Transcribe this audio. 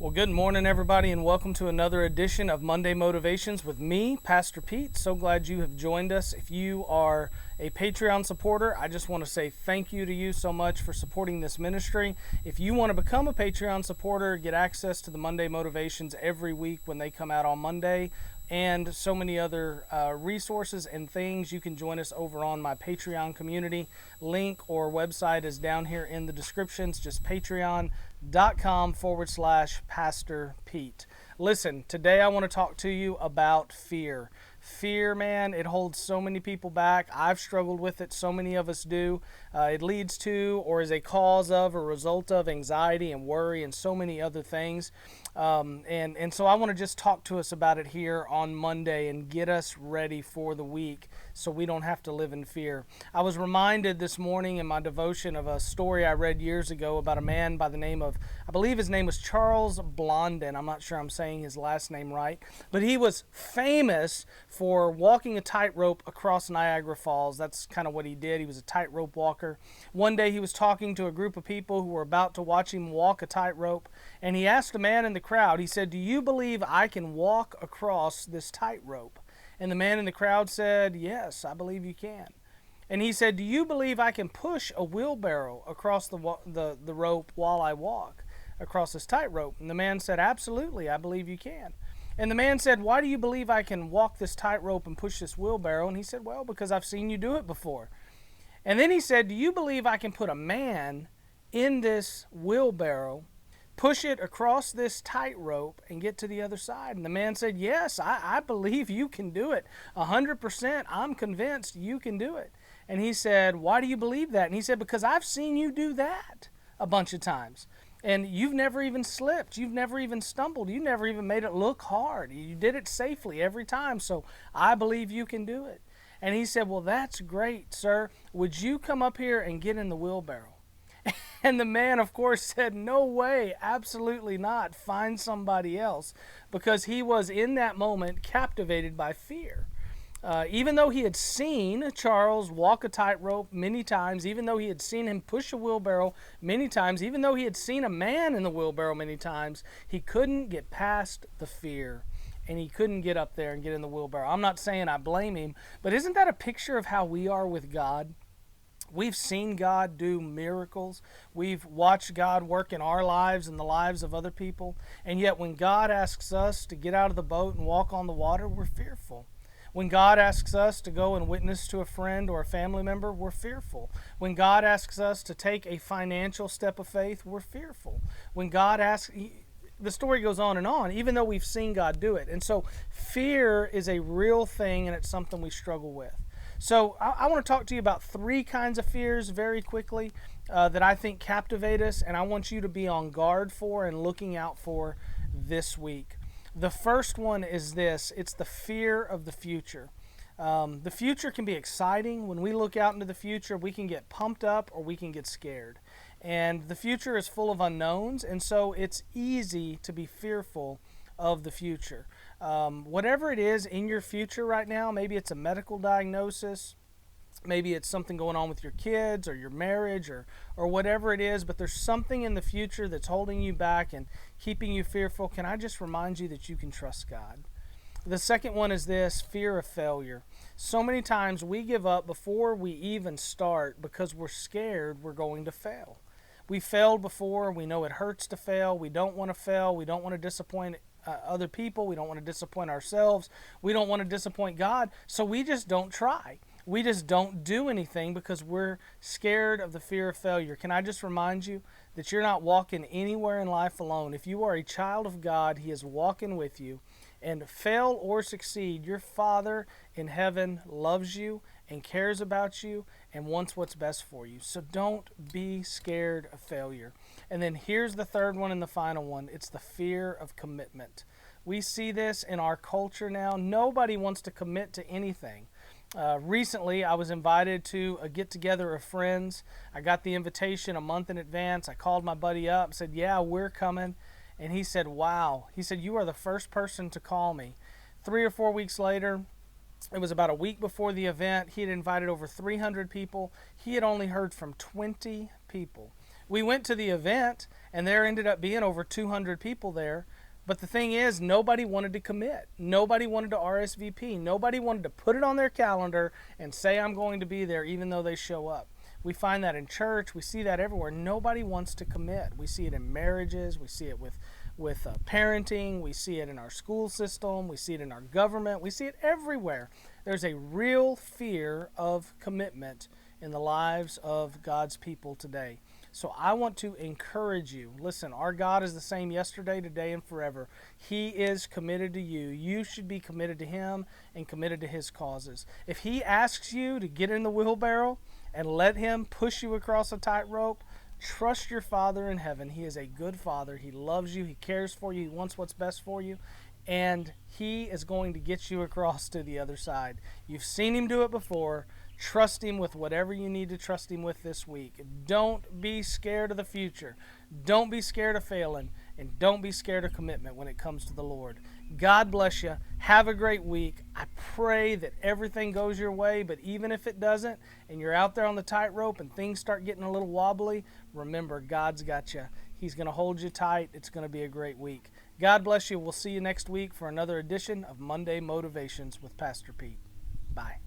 Well, good morning, everybody, and welcome to another edition of Monday Motivations with me, Pastor Pete. So glad you have joined us. If you are a Patreon supporter, I just want to say thank you to you so much for supporting this ministry. If you want to become a Patreon supporter, get access to the Monday Motivations every week when they come out on Monday, and so many other resources and things. You can join us over on my Patreon community. Link or website is down here in the descriptions. Just patreon.com/Pastor Pete. Listen, today I want to talk to you about fear. Fear, man, it holds so many people back. I've struggled with it. So many of us do. It leads to or is a cause of or result of anxiety and worry and so many other things. And so I want to just talk to us about it here on Monday and get us ready for the week so we don't have to live in fear. I was reminded this morning in my devotion of a story I read years ago about a man by the name of, I believe his name was Charles Blondin. I'm not sure I'm saying his last name right, but he was famous for walking a tightrope across Niagara Falls. That's kind of what he did. He was a tightrope walker. One day he was talking to a group of people who were about to watch him walk a tightrope, and he asked a man in the crowd, he said, "Do you believe I can walk across this tightrope?" And the man in the crowd said, "Yes, I believe you can." And he said, "Do you believe I can push a wheelbarrow across the rope while I walk across this tightrope?" And the man said, "Absolutely, I believe you can." And the man said, "Why do you believe I can walk this tightrope and push this wheelbarrow?" And he said, "Well, because I've seen you do it before." And then he said, "Do you believe I can put a man in this wheelbarrow, push it across this tightrope, and get to the other side?" And the man said, "Yes, I believe you can do it. 100%. I'm convinced you can do it." And he said, "Why do you believe that?" And he said, "Because I've seen you do that a bunch of times. And you've never even slipped. You've never even stumbled. You never even made it look hard. You did it safely every time. So I believe you can do it." And he said, "Well, that's great, sir. Would you come up here and get in the wheelbarrow?" And the man, of course, said, "No way, absolutely not. Find somebody else," because he was in that moment captivated by fear. Even though he had seen Charles walk a tightrope many times, even though he had seen him push a wheelbarrow many times, even though he had seen a man in the wheelbarrow many times, he couldn't get past the fear. And he couldn't get up there and get in the wheelbarrow. I'm not saying I blame him, but isn't that a picture of how we are with God? We've seen God do miracles. We've watched God work in our lives and the lives of other people. And yet when God asks us to get out of the boat and walk on the water, we're fearful. When God asks us to go and witness to a friend or a family member, we're fearful. When God asks us to take a financial step of faith, we're fearful. When God asks, the story goes on, even though we've seen God do it. And so fear is a real thing, and it's something we struggle with. So I want to talk to you about three kinds of fears very quickly that I think captivate us, and I want you to be on guard for and looking out for this week. The first one is this: it's the fear of the future. The future can be exciting. When we look out into the future, we can get pumped up or we can get scared. And the future is full of unknowns, and so it's easy to be fearful of the future. Whatever it is in your future right now, maybe it's a medical diagnosis, maybe it's something going on with your kids or your marriage or whatever it is, but there's something in the future that's holding you back and keeping you fearful. Can I just remind you that you can trust God? The second one is this: fear of failure. So many times we give up before we even start because we're scared we're going to fail. We failed before. We know it hurts to fail. We don't want to fail. We don't want to disappoint other people. We don't want to disappoint ourselves. We don't want to disappoint God. So we just don't try. We just don't do anything because we're scared of the fear of failure. Can I just remind you that you're not walking anywhere in life alone? If you are a child of God, He is walking with you. And fail or succeed, your Father in heaven loves you and cares about you and wants what's best for you. So don't be scared of failure. And then here's the third one and the final one. It's the fear of commitment. We see this in our culture now. Nobody wants to commit to anything. Recently, I was invited to a get-together of friends. I got the invitation a month in advance. I called my buddy up and said, "Yeah, we're coming." And he said, "Wow." He said, "You are the first person to call me." 3 or 4 weeks later, it was about a week before the event, he had invited over 300 people. He had only heard from 20 people. We went to the event, and there ended up being over 200 people there. But the thing is, nobody wanted to commit. Nobody wanted to RSVP. Nobody wanted to put it on their calendar and say, I'm going to be there, even though they show up. We find that in church. We see that everywhere. Nobody wants to commit. We see it in marriages. We see it with parenting. We see it in our school system. We see it in our government. We see it everywhere. There's a real fear of commitment in the lives of God's people today. So I want to encourage you. Listen, our God is the same yesterday, today, and forever. He is committed to you. You should be committed to Him and committed to His causes. If He asks you to get in the wheelbarrow and let Him push you across a tightrope, trust your Father in heaven. He is a good Father. He loves you. He cares for you. He wants what's best for you. And He is going to get you across to the other side. You've seen Him do it before. Trust Him with whatever you need to trust Him with this week. Don't be scared of the future. Don't be scared of failing. And don't be scared of commitment when it comes to the Lord. God bless you. Have a great week. I pray that everything goes your way, but even if it doesn't, and you're out there on the tightrope and things start getting a little wobbly, remember, God's got you. He's going to hold you tight. It's going to be a great week. God bless you. We'll see you next week for another edition of Monday Motivations with Pastor Pete. Bye.